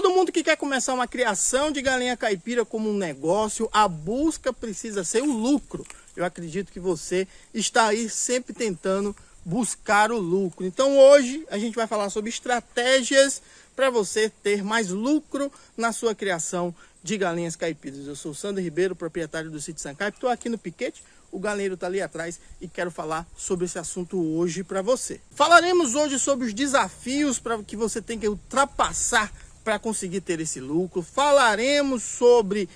Todo mundo que quer começar uma criação de galinha caipira como um negócio, a busca precisa ser o lucro. Eu acredito que você está aí sempre tentando buscar o lucro. Então hoje a gente vai falar sobre estratégias para você ter mais lucro na sua criação de galinhas caipiras. Eu sou o Sandro Ribeiro, proprietário do Sítio Sancaipe. Estou aqui no piquete, o galinheiro está ali atrás e quero falar sobre esse assunto hoje para você. Falaremos hoje sobre os desafios para que você tem que ultrapassar para conseguir ter esse lucro. Falaremos sobre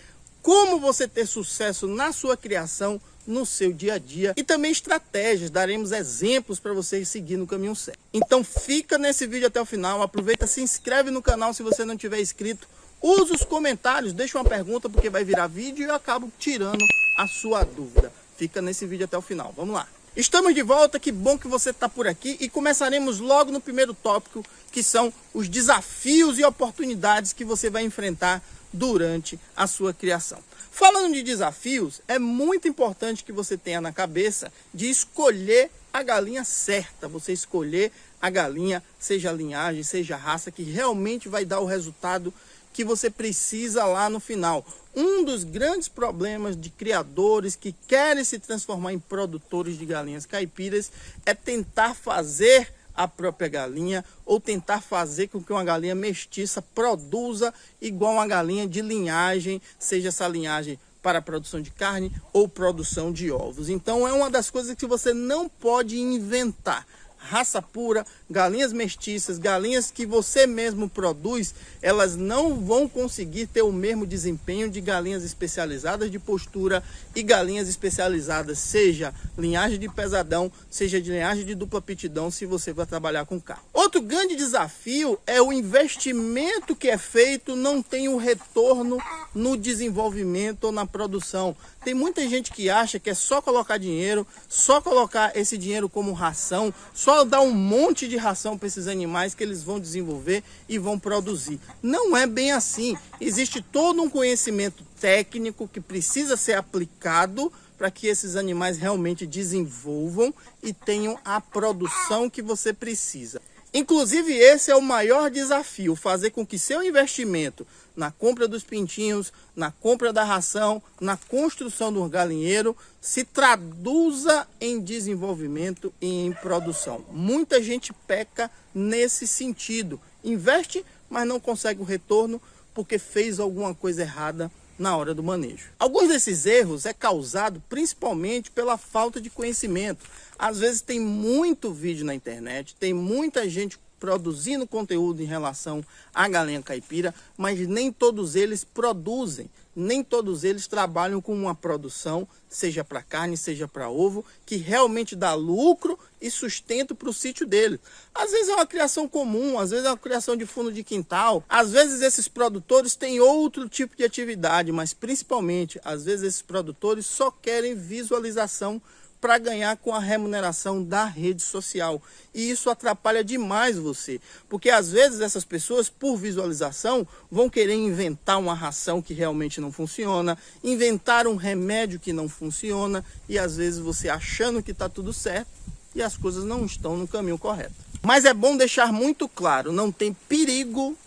como você ter sucesso na sua criação, no seu dia a dia, e também estratégias, daremos exemplos para você seguir no caminho certo. Então fica nesse vídeo até o final, aproveita, se inscreve no canal se você não tiver inscrito, usa os comentários, deixa uma pergunta porque vai virar vídeo e eu acabo tirando a sua dúvida. Fica nesse vídeo até o final, vamos lá. Estamos de volta, que bom que você está por aqui e começaremos logo no primeiro tópico, que são os desafios e oportunidades que você vai enfrentar durante a sua criação. Falando de desafios, é muito importante que você tenha na cabeça de escolher a galinha certa. Você escolher a galinha, seja a linhagem, seja a raça, que realmente vai dar o resultado que você precisa lá no final. Um dos grandes problemas de criadores que querem se transformar em produtores de galinhas caipiras é tentar fazer a própria galinha ou tentar fazer com que uma galinha mestiça produza igual uma galinha de linhagem, seja essa linhagem para a produção de carne ou produção de ovos. Então é uma das coisas que você não pode inventar. Raça pura, galinhas mestiças, galinhas que você mesmo produz, elas não vão conseguir ter o mesmo desempenho de galinhas especializadas de postura e galinhas especializadas, seja linhagem de pesadão, seja de linhagem de dupla aptidão, se você vai trabalhar com carro. Outro grande desafio é o investimento que é feito não tem o retorno no desenvolvimento ou na produção. Tem muita gente que acha que é só colocar dinheiro, só colocar esse dinheiro como ração, só dar um monte de ração para esses animais que eles vão desenvolver e vão produzir. Não é bem assim. Existe todo um conhecimento técnico que precisa ser aplicado para que esses animais realmente desenvolvam e tenham a produção que você precisa. Inclusive, esse é o maior desafio, fazer com que seu investimento na compra dos pintinhos, na compra da ração, na construção do galinheiro, se traduza em desenvolvimento e em produção. Muita gente peca nesse sentido. Investe, mas não consegue o retorno porque fez alguma coisa errada na hora do manejo. Alguns desses erros é causado principalmente pela falta de conhecimento. Às vezes tem muito vídeo na internet, tem muita gente produzindo conteúdo em relação à galinha caipira, mas nem todos eles produzem, nem todos eles trabalham com uma produção, seja para carne, seja para ovo, que realmente dá lucro e sustento para o sítio dele. Às vezes é uma criação comum, às vezes é uma criação de fundo de quintal, às vezes esses produtores têm outro tipo de atividade, mas principalmente, às vezes esses produtores só querem visualização para ganhar com a remuneração da rede social. E isso atrapalha demais você, porque às vezes essas pessoas, por visualização, vão querer inventar uma ração que realmente não funciona, inventar um remédio que não funciona, e às vezes você achando que está tudo certo e as coisas não estão no caminho correto. Mas é bom deixar muito claro, não tem perigo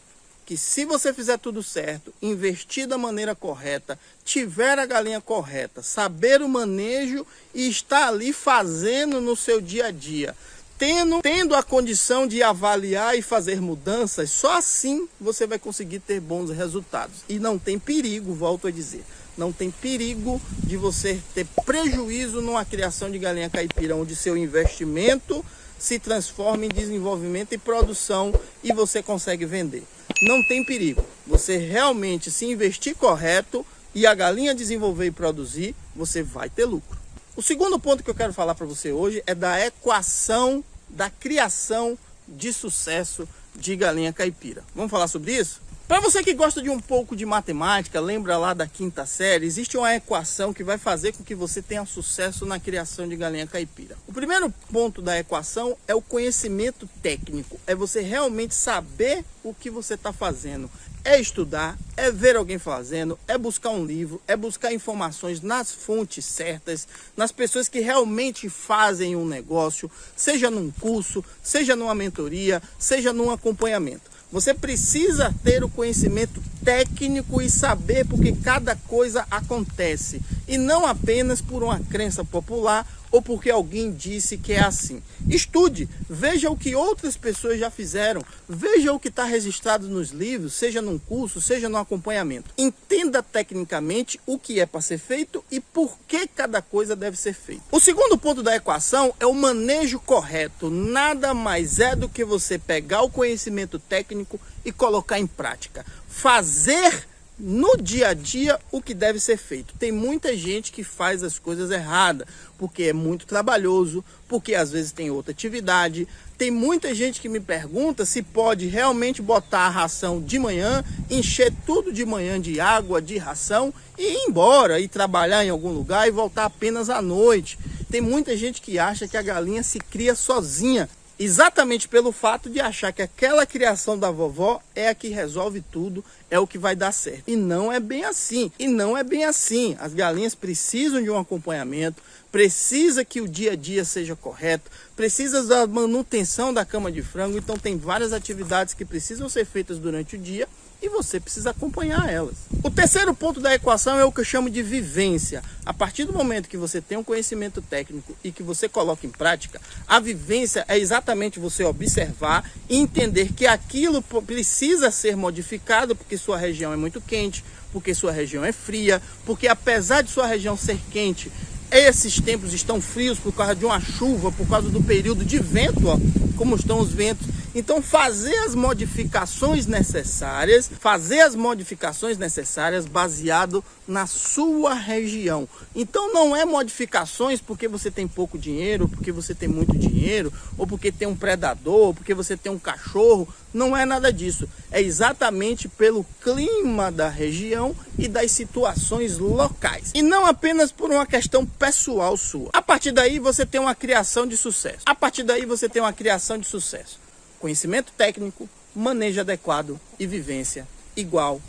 que se você fizer tudo certo, investir da maneira correta, tiver a galinha correta, saber o manejo e estar ali fazendo no seu dia a dia, tendo a condição de avaliar e fazer mudanças, só assim você vai conseguir ter bons resultados. E não tem perigo, volto a dizer, não tem perigo de você ter prejuízo numa criação de galinha caipira, onde seu investimento se transforma em desenvolvimento e produção e você consegue vender. Não tem perigo. Você realmente, se investir correto e a galinha desenvolver e produzir, você vai ter lucro. O segundo ponto que eu quero falar para você hoje é da equação da criação de sucesso de galinha caipira. Vamos falar sobre isso? Para você que gosta de um pouco de matemática, lembra lá da quinta série, existe uma equação que vai fazer com que você tenha sucesso na criação de galinha caipira. O primeiro ponto da equação é o conhecimento técnico, é você realmente saber o que você está fazendo. É estudar, é ver alguém fazendo, é buscar um livro, é buscar informações nas fontes certas, nas pessoas que realmente fazem um negócio, seja num curso, seja numa mentoria, seja num acompanhamento. Você precisa ter o conhecimento técnico e saber porque cada coisa acontece. E não apenas por uma crença popular ou porque alguém disse que é assim. Estude, veja o que outras pessoas já fizeram, veja o que está registrado nos livros, seja num curso, seja no acompanhamento. Entenda tecnicamente o que é para ser feito e por que cada coisa deve ser feita. O segundo ponto da equação é o manejo correto. Nada mais é do que você pegar o conhecimento técnico e colocar em prática. Fazer no dia a dia o que deve ser feito. Tem muita gente que faz as coisas erradas, porque é muito trabalhoso, porque às vezes tem outra atividade. Tem muita gente que me pergunta se pode realmente botar a ração de manhã, encher tudo de manhã de água, de ração e ir embora, e trabalhar em algum lugar e voltar apenas à noite. Tem muita gente que acha que a galinha se cria sozinha, exatamente pelo fato de achar que aquela criação da vovó é a que resolve tudo, é o que vai dar certo. E não é bem assim. As galinhas precisam de um acompanhamento, precisa que o dia a dia seja correto, precisa da manutenção da cama de frango. Então tem várias atividades que precisam ser feitas durante o dia e você precisa acompanhar elas. O terceiro ponto da equação é o que eu chamo de vivência. A partir do momento que você tem um conhecimento técnico e que você coloca em prática, a vivência é exatamente você observar e entender que aquilo precisa ser modificado porque sua região é muito quente, porque sua região é fria, porque apesar de sua região ser quente, esses tempos estão frios por causa de uma chuva, por causa do período de vento, ó, como estão os ventos. Então fazer as modificações necessárias baseado na sua região. Então não é modificações porque você tem pouco dinheiro, porque você tem muito dinheiro, ou porque tem um predador, ou porque você tem um cachorro. Não é nada disso. É exatamente pelo clima da região e das situações locais. E não apenas por uma questão pessoal sua. A partir daí você tem uma criação de sucesso. Conhecimento técnico, manejo adequado e vivência igual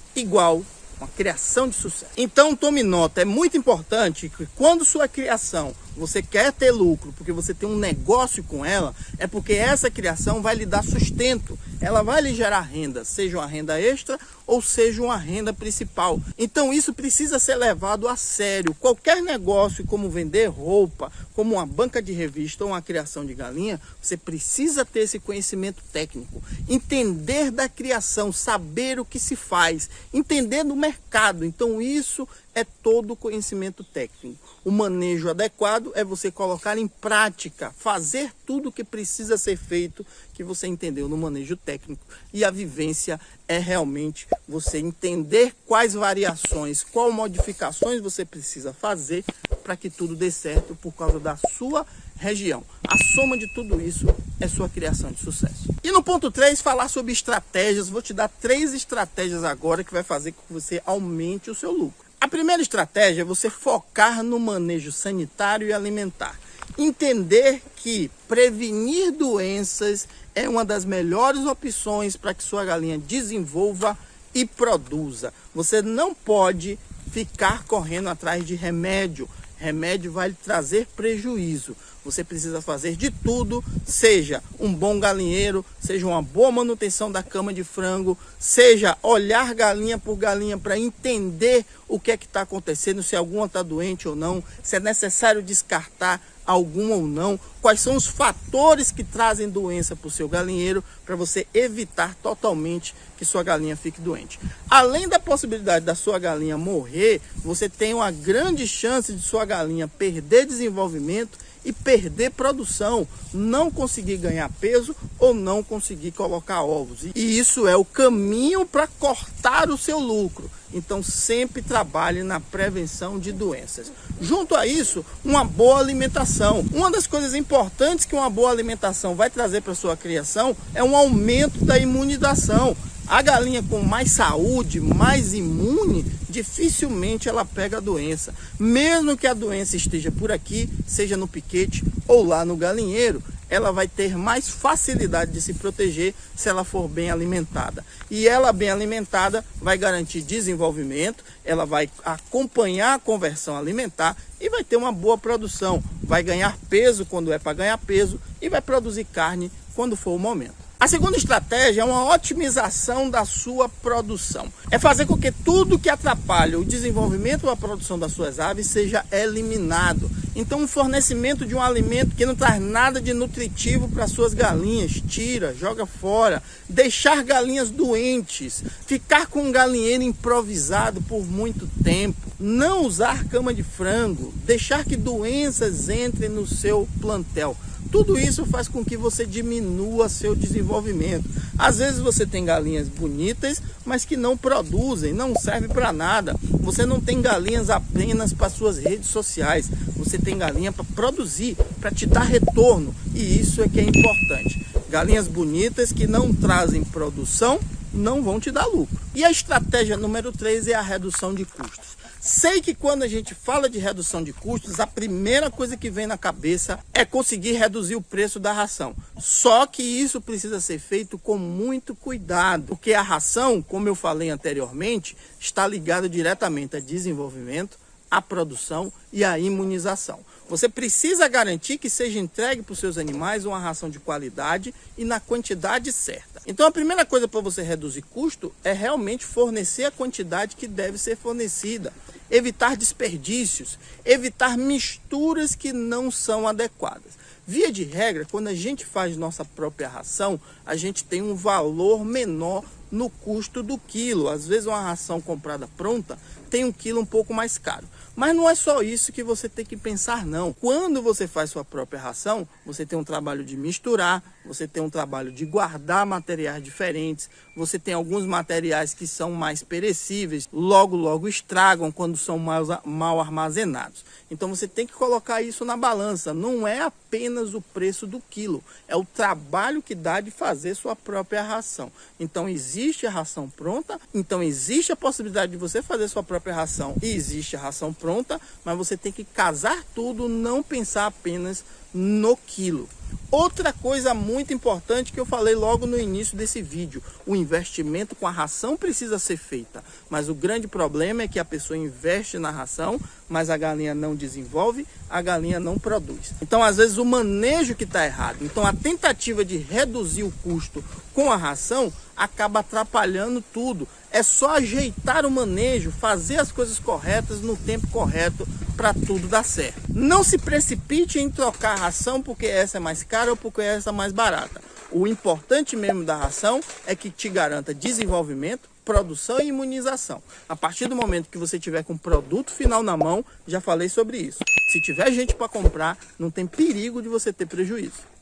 uma criação de sucesso. Então tome nota, é muito importante que quando sua criação você quer ter lucro, porque você tem um negócio com ela, é porque essa criação vai lhe dar sustento, ela vai lhe gerar renda, seja uma renda extra ou seja uma renda principal. Então isso precisa ser levado a sério. Qualquer negócio, como vender roupa, como uma banca de revista ou uma criação de galinha, você precisa ter esse conhecimento técnico, entender da criação, saber o que se faz, entender do mercado. Então isso é todo o conhecimento técnico. O manejo adequado é você colocar em prática, fazer tudo o que precisa ser feito, que você entendeu no manejo técnico. E a vivência é realmente você entender quais variações, quais modificações você precisa fazer para que tudo dê certo por causa da sua região. A soma de tudo isso é sua criação de sucesso. E no ponto 3, falar sobre estratégias. Vou te dar 3 estratégias agora que vai fazer com que você aumente o seu lucro. A primeira estratégia é você focar no manejo sanitário e alimentar. Entender que prevenir doenças é uma das melhores opções para que sua galinha desenvolva e produza. Você não pode ficar correndo atrás de remédio. Remédio vai lhe trazer prejuízo. Você precisa fazer de tudo, seja um bom galinheiro, seja uma boa manutenção da cama de frango, seja olhar galinha por galinha para entender o que é que está acontecendo, se alguma está doente ou não, se é necessário descartar alguma ou não, quais são os fatores que trazem doença para o seu galinheiro, para você evitar totalmente que sua galinha fique doente. Além da possibilidade da sua galinha morrer, você tem uma grande chance de sua galinha perder desenvolvimento e perder produção, não conseguir ganhar peso ou não conseguir colocar ovos. E isso é o caminho para cortar o seu lucro. Então sempre trabalhe na prevenção de doenças. Junto a isso, uma boa alimentação. Uma das coisas importantes que uma boa alimentação vai trazer para sua criação é um aumento da imunização. A galinha com mais saúde, mais imune, dificilmente ela pega a doença. Mesmo que a doença esteja por aqui, seja no piquete ou lá no galinheiro, ela vai ter mais facilidade de se proteger se ela for bem alimentada. E ela bem alimentada vai garantir desenvolvimento, ela vai acompanhar a conversão alimentar e vai ter uma boa produção. Vai ganhar peso quando é para ganhar peso e vai produzir carne quando for o momento. A segunda estratégia é uma otimização da sua produção. É fazer com que tudo que atrapalha o desenvolvimento ou a produção das suas aves seja eliminado. Então, o fornecimento de um alimento que não traz nada de nutritivo para suas galinhas, tira, joga fora, deixar galinhas doentes, ficar com um galinheiro improvisado por muito tempo, não usar cama de frango, deixar que doenças entrem no seu plantel. Tudo isso faz com que você diminua seu desenvolvimento. Às vezes você tem galinhas bonitas, mas que não produzem, não servem para nada. Você não tem galinhas apenas para suas redes sociais. Você tem galinha para produzir, para te dar retorno. E isso é que é importante. Galinhas bonitas que não trazem produção não vão te dar lucro. E a estratégia número 3 é a redução de custos. Sei que quando a gente fala de redução de custos, a primeira coisa que vem na cabeça é conseguir reduzir o preço da ração. Só que isso precisa ser feito com muito cuidado, porque a ração, como eu falei anteriormente, está ligada diretamente a desenvolvimento, a produção e a imunização. Você precisa garantir que seja entregue para os seus animais uma ração de qualidade e na quantidade certa. Então a primeira coisa para você reduzir custo é realmente fornecer a quantidade que deve ser fornecida. Evitar desperdícios, evitar misturas que não são adequadas. Via de regra, quando a gente faz nossa própria ração, a gente tem um valor menor no custo do quilo. Às vezes uma ração comprada pronta tem um quilo um pouco mais caro. Mas não é só isso que você tem que pensar, não. Quando você faz sua própria ração, você tem um trabalho de misturar, você tem um trabalho de guardar materiais diferentes, você tem alguns materiais que são mais perecíveis, logo estragam quando são mal armazenados. Então você tem que colocar isso na balança. Não é apenas o preço do quilo, é o trabalho que dá de fazer sua própria ração. Então existe a ração pronta, então existe a possibilidade de você fazer sua própria ração e existe a ração pronta, mas você tem que casar tudo, não pensar apenas no quilo. Outra coisa muito importante que eu falei logo no início desse vídeo, o investimento com a ração precisa ser feita, mas o grande problema é que a pessoa investe na ração, mas a galinha não desenvolve, a galinha não produz. Então às vezes o manejo que está errado, então a tentativa de reduzir o custo com a ração acaba atrapalhando tudo. É só ajeitar o manejo, fazer as coisas corretas no tempo correto para tudo dar certo. Não se precipite em trocar a ração porque essa é mais cara ou porque essa é mais barata. O importante mesmo da ração é que te garanta desenvolvimento, produção e imunização. A partir do momento que você tiver com o produto final na mão, já falei sobre isso. Se tiver gente para comprar, não tem perigo de você ter prejuízo.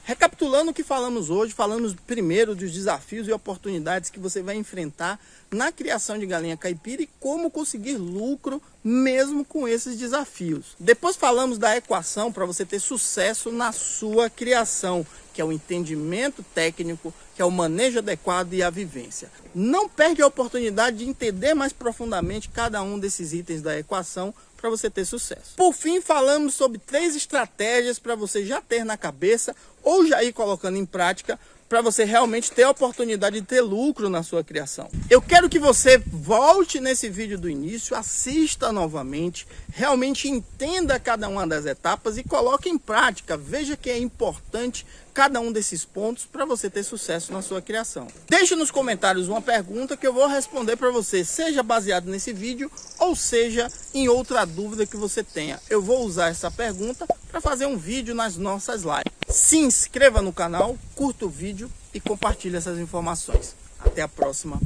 Recapitulando o que falamos hoje, falamos primeiro dos desafios e oportunidades que você vai enfrentar na criação de galinha caipira e como conseguir lucro mesmo com esses desafios. Depois falamos da equação para você ter sucesso na sua criação, que é o entendimento técnico, que é o manejo adequado e a vivência. Não perde a oportunidade de entender mais profundamente cada um desses itens da equação para você ter sucesso. Por fim, falamos sobre 3 estratégias para você já ter na cabeça ou já ir colocando em prática para você realmente ter a oportunidade de ter lucro na sua criação. Eu quero que você volte nesse vídeo do início, assista novamente, realmente entenda cada uma das etapas e coloque em prática. Veja que é importante cada um desses pontos para você ter sucesso na sua criação. Deixe nos comentários uma pergunta que eu vou responder para você, seja baseado nesse vídeo ou seja em outra dúvida que você tenha. Eu vou usar essa pergunta para fazer um vídeo nas nossas lives. Se inscreva no canal, curta o vídeo e compartilhe essas informações. Até a próxima.